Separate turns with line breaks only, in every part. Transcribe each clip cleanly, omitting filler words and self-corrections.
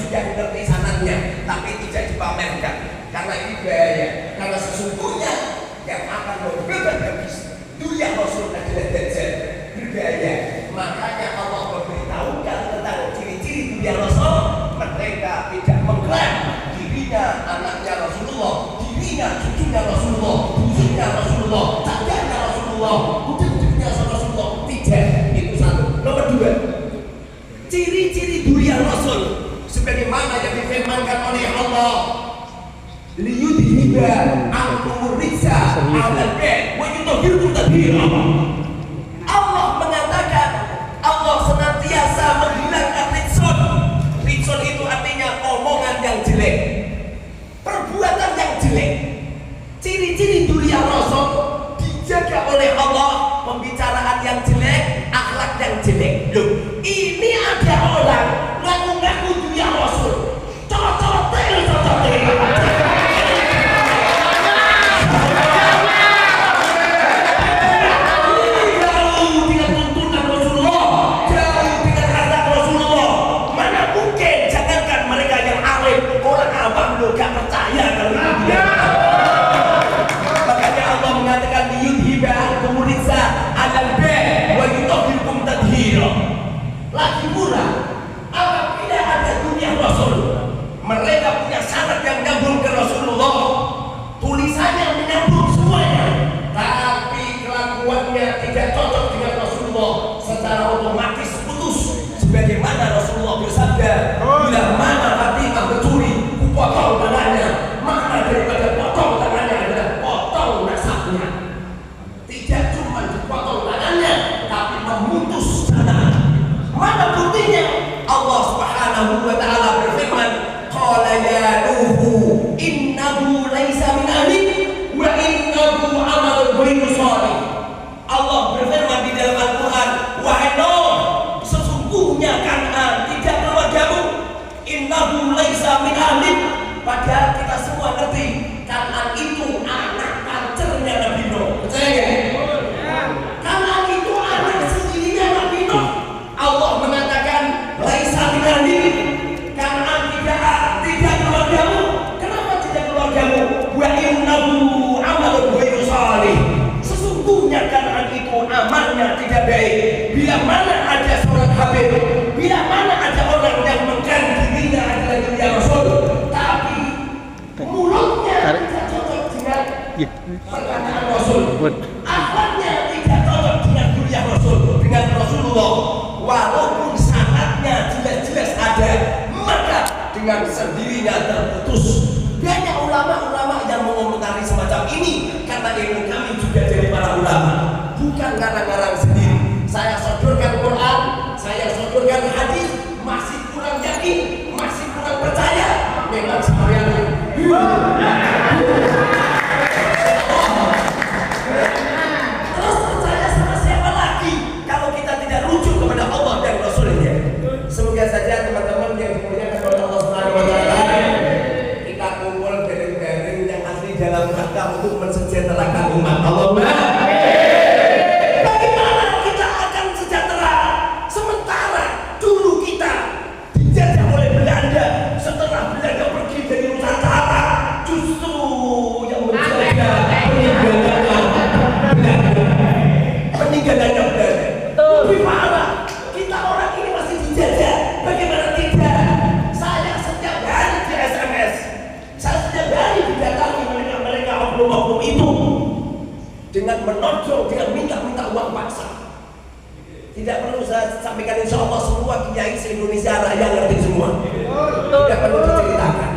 juga mengerti sanatnya, tapi tidak dipamerkan. Karena ini bahaya. Karena sesungguhnya yang akan membebat habis dunia Rasul adalah Dajjal, berbahaya. Makanya Allah memberitahukan tentang ciri-ciri dunia Rasul. Mereka tidak mengklaim dirinya anaknya Rasulullah, dirinya cucunya Rasulullah, bujunya Rasulullah, cacahnya Rasulullah, wujud-wujudnya Rasulullah. Tidak, itu satu. Nomor dua, ciri-ciri dunia Rasul sebagaimana yang difirmankan oleh Allah, liyudhiba ankum rijsa 'alal bait wa yutahhirkum tathira. Allah mengatakan, Allah senantiasa menghilangkan rijsun. Rijsun itu artinya omongan yang jelek, perbuatan yang jelek. Ciri-ciri dunia Rasul dijaga oleh Allah, pembicaraan yang jelek, akhlak yang jelek. Loh, ini ada orang ngaku-ngaku dunia Rasul, cocok-cocok. Gak percaya kalau itu dia. Makanya Allah mengatakan liyudhiba ankum rijsa 'alal bait wa yutahhirkum tathira. Lagi pula apabila ada dunia Rasul, mereka punya syarat yang nyambung ke Rasulullah, tulisannya menyambung semuanya, tapi kelakuannya tidak cocok dengan Rasulullah, secara otomatis putus. Sebagaimana Rasulullah bersabda, bila mana Fatimah mencuri, potong tangannya. Makna daripada potong tangannya adalah potong nasabnya. Tidak cuma dipotong tangannya, tapi memutus jalan. Mana buktinya? Allah Subhanahu wa ta'ala berfirman, qala ya nuhu innahu laisa min ahlik wa innahu amalun ghairu shalih. Allah berfirman di dalam Al-Quran, wahai Nuh, sesungguhnya Kan'an tidak keluargamu. Innahu laisa min ahlik. Padahal kita semua ngerti Kan'an itu anak pancernya Nabi Nuh. Percaya nggak? Kan'an itu anak sendirinya Nabi Nuh. Allah mengatakan laisa min ahlik. Kan'an tidak keluargamu. Kenapa tidak keluargamu? Wa innahu amalun ghairu shalih. Sesungguhnya Kan'an itu amalnya tidak baik. Bila mana ada seorang habib, bila mana ada orang yang mengklaim dirinya adalah dunia Rasul, tapi mulutnya tidak cocok dengan perkataan Rasul, akhlaknya tidak cocok dengan dunia Rasul, dengan Rasulullah, walaupun sanadnya jelas-jelas ada, maka dengan sendirinya terputus. Banyak ulama-ulama yang mengomentari semacam ini, karena ilmu kami juga dari para ulama, bukan ngarang-ngarang sendiri. Saya sodorkan Quran, saya sodorkan hadis, masih kurang yakin, masih kurang percaya. Memang sekalian terus percaya sama siapa lagi kalau kita tidak rujuk kepada Allah dan Rasulnya. Semoga saja teman-teman yang dimuliakan oleh Allah Subhanahu wa ta'ala, kita kumpul bareng-bareng yang asli dalam rangka untuk mensejahterakan umat. Allahumma peninggalannya Belanda. Lebih parah, kita orang ini masih dijajah. Bagaimana tidak? Saya setiap hari di SMS, saya setiap hari didatangi mereka oknum-oknum itu dengan menodong, dengan minta uang paksa. Tidak perlu saya sampaikan, insya Allah semua kiai se-Indonesia Raya ngerti semua. Tidak perlu diceritakan.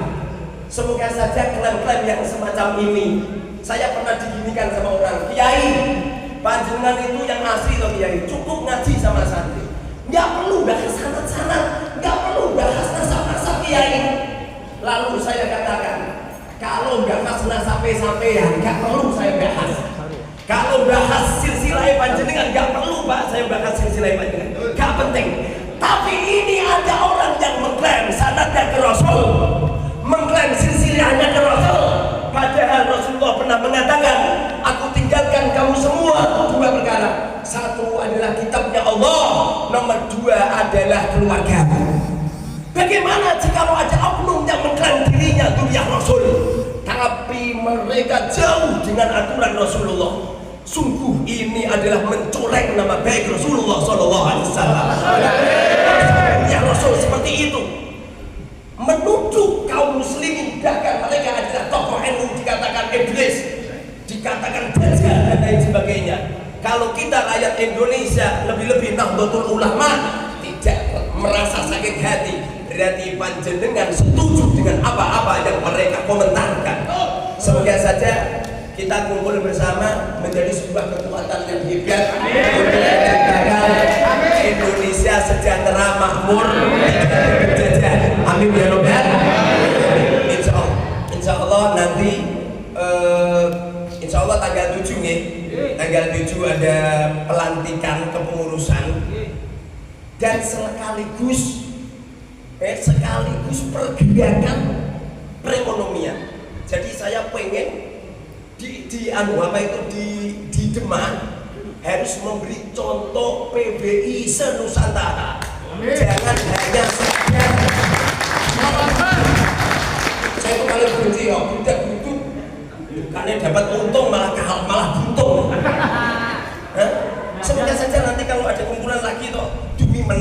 Semoga saja klaim-klaim yang semacam ini. Saya pernah diginikan sama orang, kiai, panjenengan itu yang asli loh kiai, cukup ngaji sama santri, nggak perlu bahas sanad-sanad, nggak perlu bahas nasab-nasab kiai. Lalu saya katakan, kalau nggak bahas nasab-sampean, nggak perlu saya bahas. Kalau bahas silsilah panjenengan, nggak perlu saya bahas silsilah panjenengan, nggak penting. Tapi ini ada orang yang mengklaim sanadnya ke Rasul, mengklaim silsilahnya ke Rasul. Padahal Rasulullah pernah mengatakan, aku tinggalkan kamu semua dua perkara. Satu adalah kitabnya Allah, nomor dua adalah keluarga. Bagaimana bagaimana jika ada oknum yang mengklaim dirinya Dzurriyyah Rasul, tapi mereka jauh dengan aturan Rasulullah? Sungguh ini adalah mencoreng nama baik Rasulullah Sallallahu Alaihi Wasallam. Ya Rasul seperti itu menuduh kaum muslimin, bahkan mereka adalah tokoh NU, dikatakan iblis, dikatakan dajjal dan lain sebagainya. Kalau kita rakyat Indonesia, lebih-lebih Nahdlatul Ulama, tidak merasa sakit hati, berarti panjenengan setuju dengan apa-apa yang mereka komentarkan. Semoga saja kita kumpul bersama menjadi sebuah kekuatan yang hebat untuk menciptakan Indonesia sejahtera, makmur, tidak terjajah. Amin ya Rabbal alamin. Insya Allah nanti Insya Allah tanggal 7 nih, tanggal 7 ada pelantikan kepengurusan dan sekaligus pergerakan perekonomian. Jadi saya pengen di Demak harus memberi contoh PBI se-Nusantara. Jangan hanya saja saya kemarin benci tidak butuh karena dapat untung malah buntung. Semoga saja nanti kalau ada kumpulan lagi toh